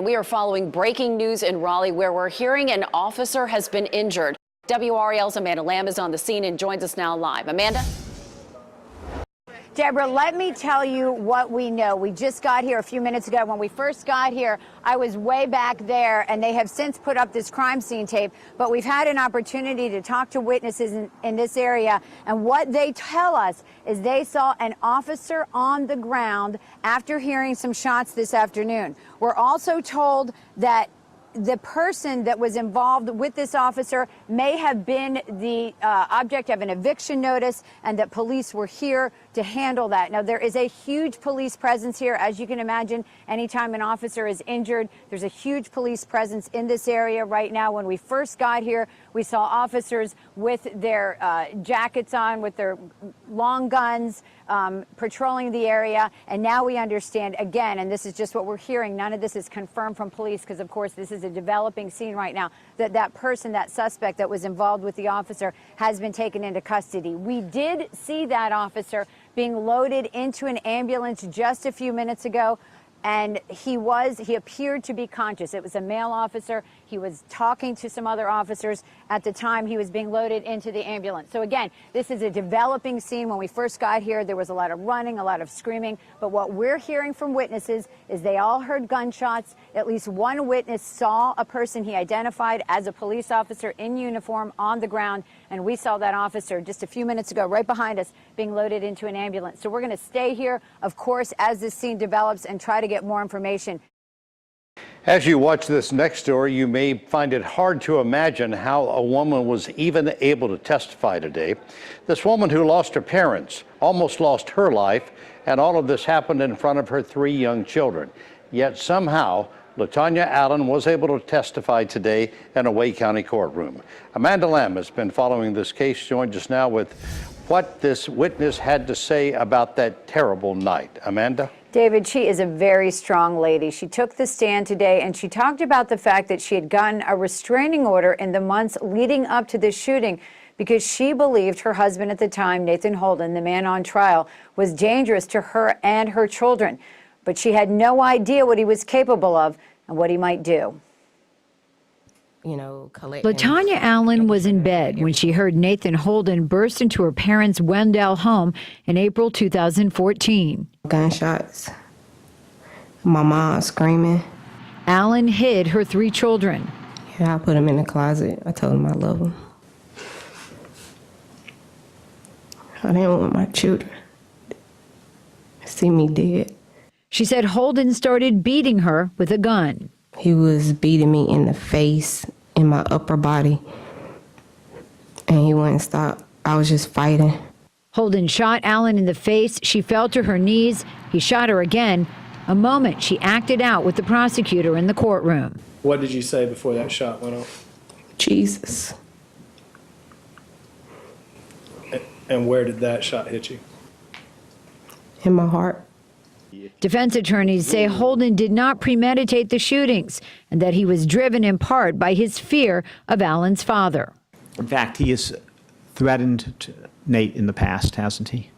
We are following breaking news in Raleigh, where we're hearing an officer has been injured. WRAL's Amanda Lamb is on the scene and joins us now live. Amanda? Deborah, let me tell you what we know. We just got here a few minutes ago. When we first got here, I was way back there, and they have since put up this crime scene tape. But we've had an opportunity to talk to witnesses in this area, and what they tell us is they saw an officer on the ground after hearing some shots this afternoon. We're also told that the person that was involved with this officer may have been the object of an eviction notice, and that police were here to handle that. Now, there is a huge police presence here. As you can imagine, anytime an officer is injured, there's a huge police presence in this area right now. When we first got here, we saw officers with their jackets on, with their long guns, patrolling the area. And now we understand, again, and this is just what we're hearing, none of this is confirmed from police, because, of course, this is a developing scene right now, that that person, that suspect that was involved with the officer, has been taken into custody. We did see that officer being loaded into an ambulance just a few minutes ago, and he appeared to be conscious. It was a male officer. He was talking to some other officers at the time he was being loaded into the ambulance. So again, this is a developing scene. When we first got here, there was a lot of running, a lot of screaming. But what we're hearing from witnesses is they all heard gunshots. At least one witness saw a person he identified as a police officer in uniform on the ground. And we saw that officer just a few minutes ago, right behind us, being loaded into an ambulance. So we're going to stay here, of course, as this scene develops and try to get more information. As you watch this next story, you may find it hard to imagine how a woman was even able to testify today. This woman who lost her parents, almost lost her life, and all of this happened in front of her 3 young children. Yet somehow, LaTonya Allen was able to testify today in a Wake County courtroom. Amanda Lamb has been following this case, joins us now with what this witness had to say about that terrible night. Amanda? David, she is a very strong lady. She took the stand today, and she talked about the fact that she had gotten a restraining order in the months leading up to this shooting because she believed her husband at the time, Nathan Holden, the man on trial, was dangerous to her and her children. But she had no idea what he was capable of and what he might do. LaTonya Allen was in bed when she heard Nathan Holden burst into her parents' Wendell home in April 2014. Gunshots. My mom screaming. Allen hid her 3 children. Yeah, I put them in the closet. I told them I love them. I didn't want my children to see me dead. She said Holden started beating her with a gun. He was beating me in the face, in my upper body, and he wouldn't stop. I was just fighting. Holden shot Allen in the face. She fell to her knees. He shot her again, a moment she acted out with the prosecutor in the courtroom. What did you say before that shot went off? Jesus. And where did that shot hit you? In my heart. Defense attorneys say Holden did not premeditate the shootings and that he was driven in part by his fear of Allen's father. In fact, he has threatened Nate in the past, hasn't he?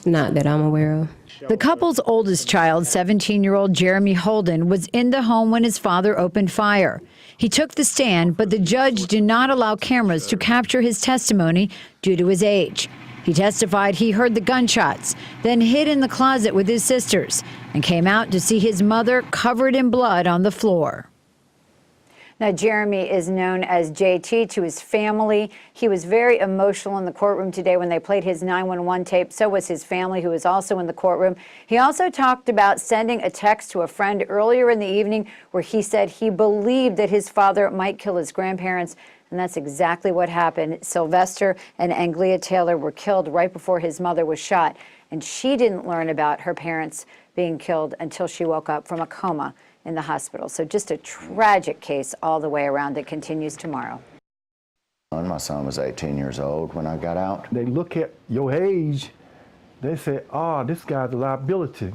Not that I'm aware of. The couple's oldest child, 17-year-old Jeremy Holden, was in the home when his father opened fire. He took the stand, but the judge did not allow cameras to capture his testimony due to his age. He testified he heard the gunshots, then hid in the closet with his sisters, and came out to see his mother covered in blood on the floor. Now, Jeremy is known as JT to his family. He was very emotional in the courtroom today when they played his 911 tape. So was his family, who was also in the courtroom. He also talked about sending a text to a friend earlier in the evening where he said he believed that his father might kill his grandparents. And that's exactly what happened. Sylvester and Anglia Taylor were killed right before his mother was shot. And she didn't learn about her parents being killed until she woke up from a coma in the hospital. So just a tragic case all the way around that continues tomorrow. My son was 18 years old when I got out. They look at your age, they say, oh, this guy's a liability.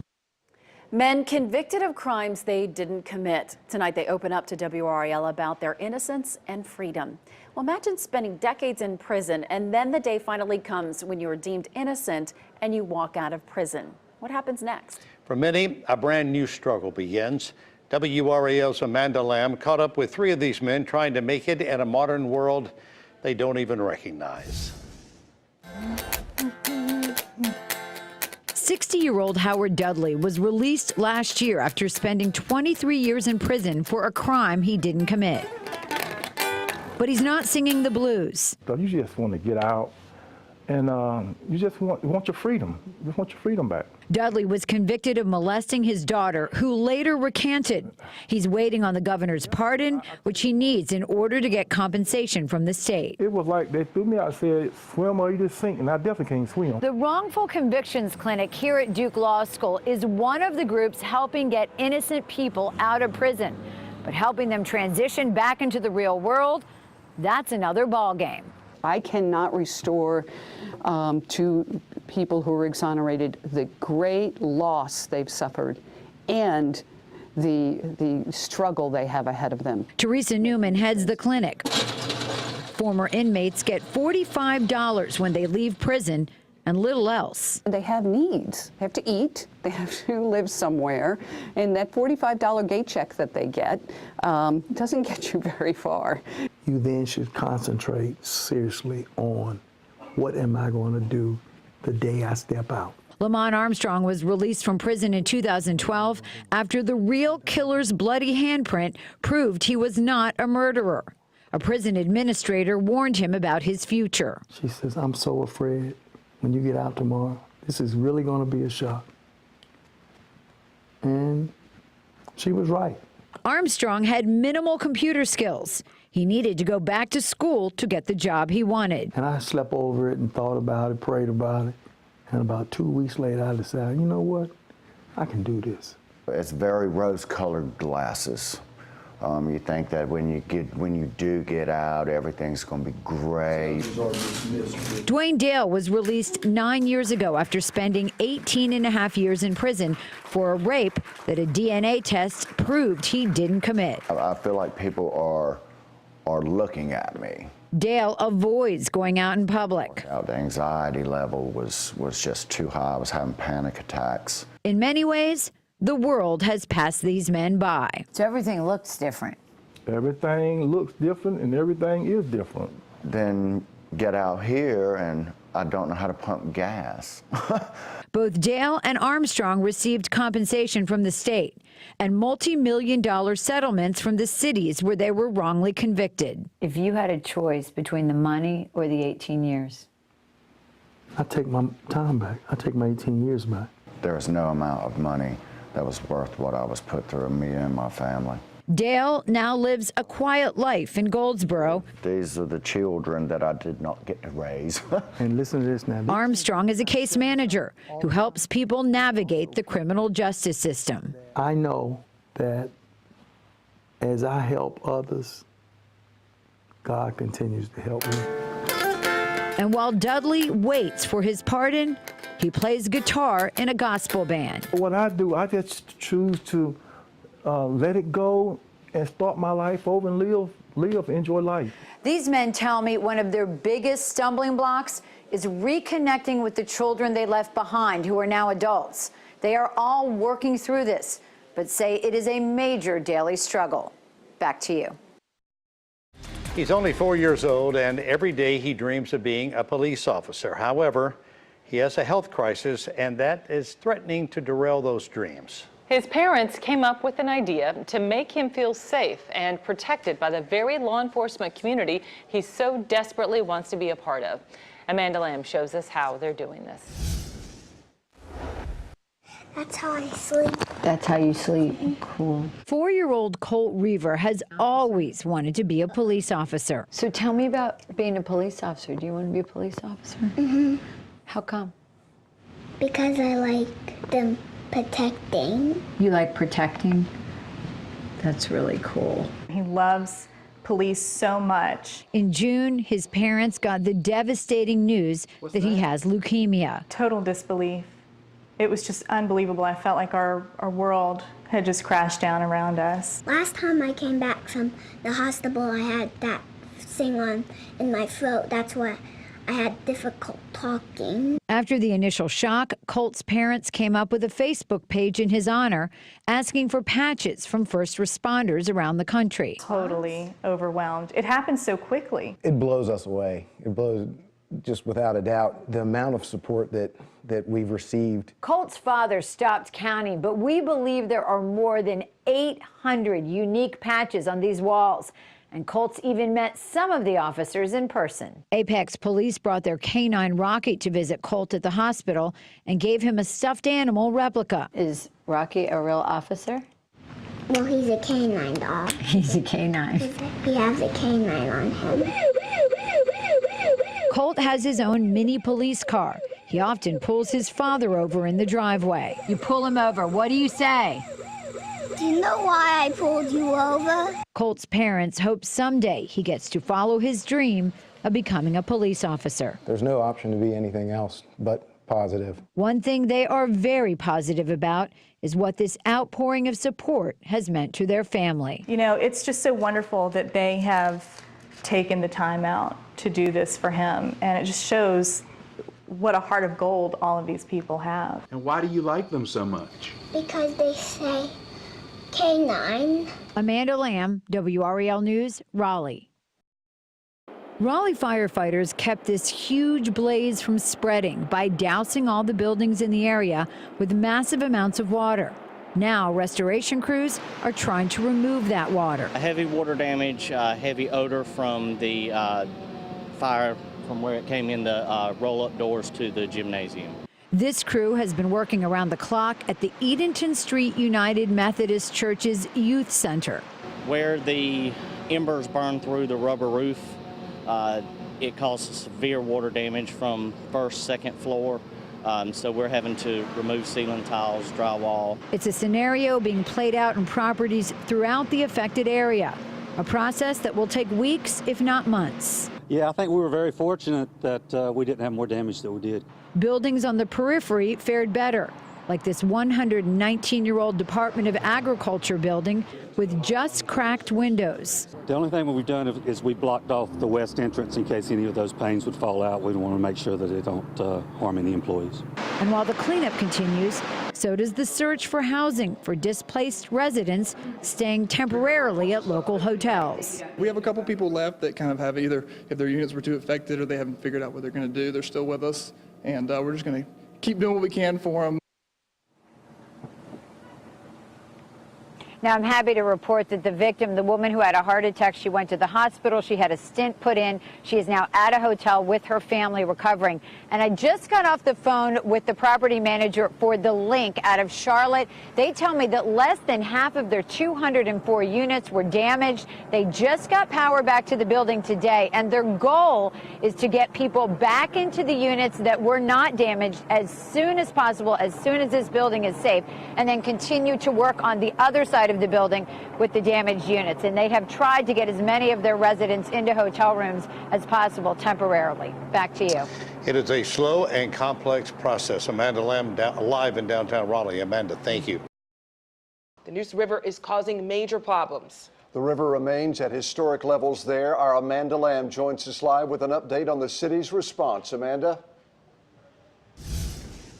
Men convicted of crimes they didn't commit. Tonight they open up to WRAL about their innocence and freedom. Well, imagine spending decades in prison and then the day finally comes when you are deemed innocent and you walk out of prison. What happens next? For many, a brand new struggle begins. WRAL's Amanda Lamb caught up with 3 of these men trying to make it in a modern world they don't even recognize. 60-year-old Howard Dudley was released last year after spending 23 years in prison for a crime he didn't commit. But he's not singing the blues. So you just want to get out, and you just want your freedom. You just want your freedom back. Dudley was convicted of molesting his daughter, who later recanted. He's waiting on the governor's pardon, which he needs in order to get compensation from the state. It was like they threw me out and said, swim or you just sink, and I definitely can't swim. The Wrongful Convictions Clinic here at Duke Law School is one of the groups helping get innocent people out of prison. But helping them transition back into the real world, that's another ballgame. I cannot restore to people who are exonerated the great loss they've suffered and the struggle they have ahead of them. Teresa Newman heads the clinic. Former inmates get $45 when they leave prison and little else. They have needs. They have to eat. They have to live somewhere. And that $45 gate check that they get doesn't get you very far. You then should concentrate seriously on what am I going to do the day I step out. Lamont Armstrong was released from prison in 2012 after the real killer's bloody handprint proved he was not a murderer. A prison administrator warned him about his future. She says, I'm so afraid when you get out tomorrow, this is really going to be a shock. And she was right. Armstrong had minimal computer skills. He needed to go back to school to get the job he wanted. And I slept over it and thought about it, prayed about it. And about 2 weeks later, I decided, you know what? I can do this. It's very rose-colored glasses. You think that when you do get out, everything's going to be great. Dwayne Dale was released 9 years ago after spending 18.5 years in prison for a rape that a DNA test proved he didn't commit. I feel like people are looking at me. Dale avoids going out in public. The anxiety level was just too high. I was having panic attacks. In many ways, the world has passed these men by. So everything looks different. Everything looks different and everything is different. Then get out here and I don't know how to pump gas. Both Dale and Armstrong received compensation from the state and multi-million-dollar settlements from the cities where they were wrongly convicted. If you had a choice between the money or the 18 years? I take my time back. I take my 18 years back. There was no amount of money that was worth what I was put through, me and my family. Dale now lives a quiet life in Goldsboro. These are the children that I did not get to raise. And listen to this now. Armstrong is a case manager who helps people navigate the criminal justice system. I know that as I help others, God continues to help me. And while Dudley waits for his pardon, he plays guitar in a gospel band. What I do, I just choose to let it go and start my life over and live, enjoy life. These men tell me one of their biggest stumbling blocks is reconnecting with the children they left behind who are now adults. They are all working through this, but say it is a major daily struggle. Back to you. He's only 4 years old, and every day he dreams of being a police officer. However, he has a health crisis, and that is threatening to derail those dreams. His parents came up with an idea to make him feel safe and protected by the very law enforcement community he so desperately wants to be a part of. Amanda Lamb shows us how they're doing this. That's how I sleep. That's how you sleep. Cool. 4-year-old Colt Reaver has always wanted to be a police officer. So tell me about being a police officer. Do you want to be a police officer? Mm-hmm. How come? Because I like them protecting. You like protecting? That's really cool. He loves police so much. In June, his parents got the devastating news that he has leukemia. Total disbelief. It was just unbelievable. I felt like our world had just crashed down around us. Last time I came back from the hospital, I had that thing on in my throat. That's what I had difficult talking. After the initial shock, Colt's parents came up with a Facebook page in his honor, asking for patches from first responders around the country. Totally overwhelmed. It happened so quickly. It blows us away. It blows, just without a doubt, the amount of support that we've received. Colt's father stopped counting, but we believe there are more than 800 unique patches on these walls. And Colt's even met some of the officers in person. Apex Police brought their canine Rocky to visit Colt at the hospital and gave him a stuffed animal replica. Is Rocky a real officer? No, he's a canine dog. He's a canine. He has a canine on him. Colt has his own mini police car. He often pulls his father over in the driveway. You pull him over. What do you say? Do you know why I pulled you over? Colt's parents hope someday he gets to follow his dream of becoming a police officer. There's no option to be anything else but positive. One thing they are very positive about is what this outpouring of support has meant to their family. You know, it's just so wonderful that they have taken the time out to do this for him, and it just shows what a heart of gold all of these people have. And why do you like them so much? Because they say canine. Amanda Lamb, WRAL News, Raleigh. Raleigh firefighters kept this huge blaze from spreading by dousing all the buildings in the area with massive amounts of water. Now, restoration crews are trying to remove that water. Heavy water damage, heavy odor from the fire from where it came in the roll-up doors to the gymnasium. This crew has been working around the clock at the Edenton Street United Methodist Church's Youth Center. Where the embers burned through the rubber roof, it caused severe water damage from first, second floor. So we're having to remove ceiling tiles, drywall. It's a scenario being played out in properties throughout the affected area, a process that will take weeks, if not months. Yeah, I think we were very fortunate that we didn't have more damage than we did. Buildings on the periphery fared better, like this 119-year-old Department of Agriculture building with just cracked windows. The only thing we've done is we blocked off the west entrance in case any of those panes would fall out. We want to make sure that they don't harm any employees. And while the cleanup continues, so does the search for housing for displaced residents staying temporarily at local hotels. We have a couple people left that kind of have either, if their units were too affected or they haven't figured out what they're going to do, they're still with us. And we're just going to keep doing what we can for them. Now, I'm happy to report that the victim, the woman who had a heart attack, she went to the hospital. She had a stent put in. She is now at a hotel with her family recovering. And I just got off the phone with the property manager for The Link out of Charlotte. They tell me that less than half of their 204 units were damaged. They just got power back to the building today. And their goal is to get people back into the units that were not damaged as soon as possible, as soon as this building is safe, and then continue to work on the other side of the building with the damaged units. And they have tried to get as many of their residents into hotel rooms as possible temporarily. Back to you. It is a slow and complex process. Amanda Lamb live in downtown Raleigh. Amanda, thank you. The Neuse River is causing major problems. The river remains at historic levels there. Our Amanda Lamb joins us live with an update on the city's response. Amanda?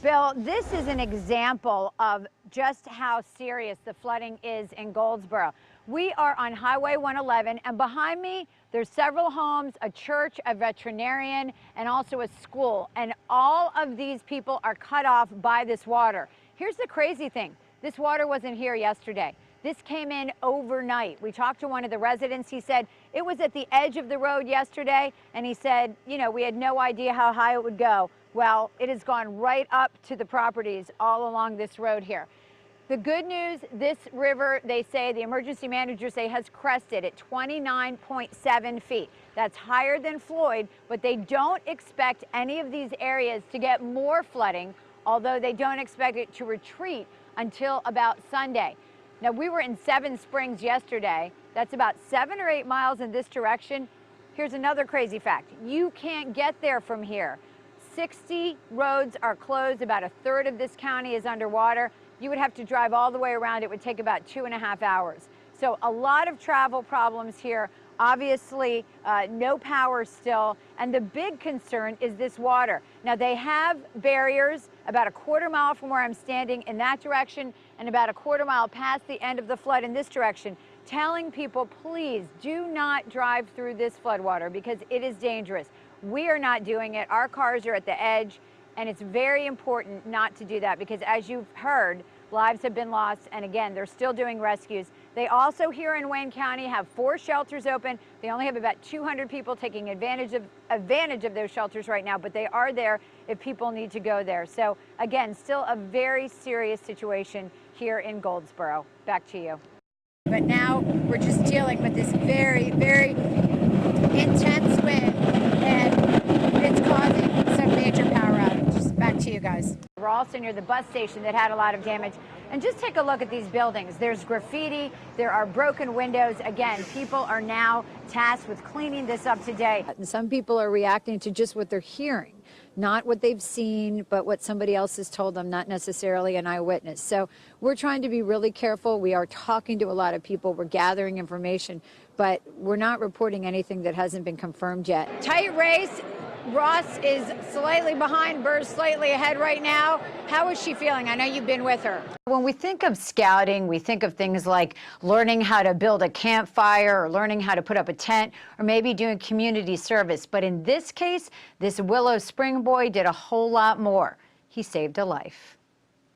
Bill, this is an example of just how serious the flooding is in Goldsboro. We are on Highway 111, and behind me, there's several homes, a church, a veterinarian, and also a school. And all of these people are cut off by this water. Here's the crazy thing. This water wasn't here yesterday. This came in overnight. We talked to one of the residents. He said it was at the edge of the road yesterday, and he said, you know, we had no idea how high it would go. Well, it has gone right up to the properties all along this road here. The good news, this river, they say, the emergency managers say, has crested at 29.7 feet. That's higher than Floyd, but they don't expect any of these areas to get more flooding, although they don't expect it to retreat until about Sunday. Now, we were in Seven Springs yesterday. That's about 7 or 8 miles in this direction. Here's another crazy fact. You can't get there from here. 60 roads are closed. About a third of this county is underwater. You would have to drive all the way around. It would take about 2.5 hours. So a lot of travel problems here. Obviously, no power still, and the big concern is this water. Now, they have barriers about a quarter mile from where I'm standing in that direction and about a quarter mile past the end of the flood in this direction, telling people, please do not drive through this floodwater because it is dangerous. We are not doing it. Our cars are at the edge, and it's very important not to do that because, as you've heard, lives have been lost, and again, they're still doing rescues. They also here in Wayne County have 4 shelters open. They only have about 200 people taking advantage of those shelters right now, but they are there if people need to go there. So again, still a very serious situation here in Goldsboro. Back to you. But now we're just dealing with this very, very intense wind, and it's causing some major power outages. Back to you guys. We're also near the bus station that had a lot of damage. And just take a look at these buildings. There's graffiti, there are broken windows. Again, people are now tasked with cleaning this up today. And some people are reacting to just what they're hearing, not what they've seen, but what somebody else has told them, not necessarily an eyewitness. So we're trying to be really careful. We are talking to a lot of people. We're gathering information, but we're not reporting anything that hasn't been confirmed yet. Tight race. Ross is slightly behind, Burr's slightly ahead right now. How is she feeling? I know you've been with her. When we think of scouting, we think of things like learning how to build a campfire or learning how to put up a tent or maybe doing community service. But in this case, this Willow Spring boy did a whole lot more. He saved a life.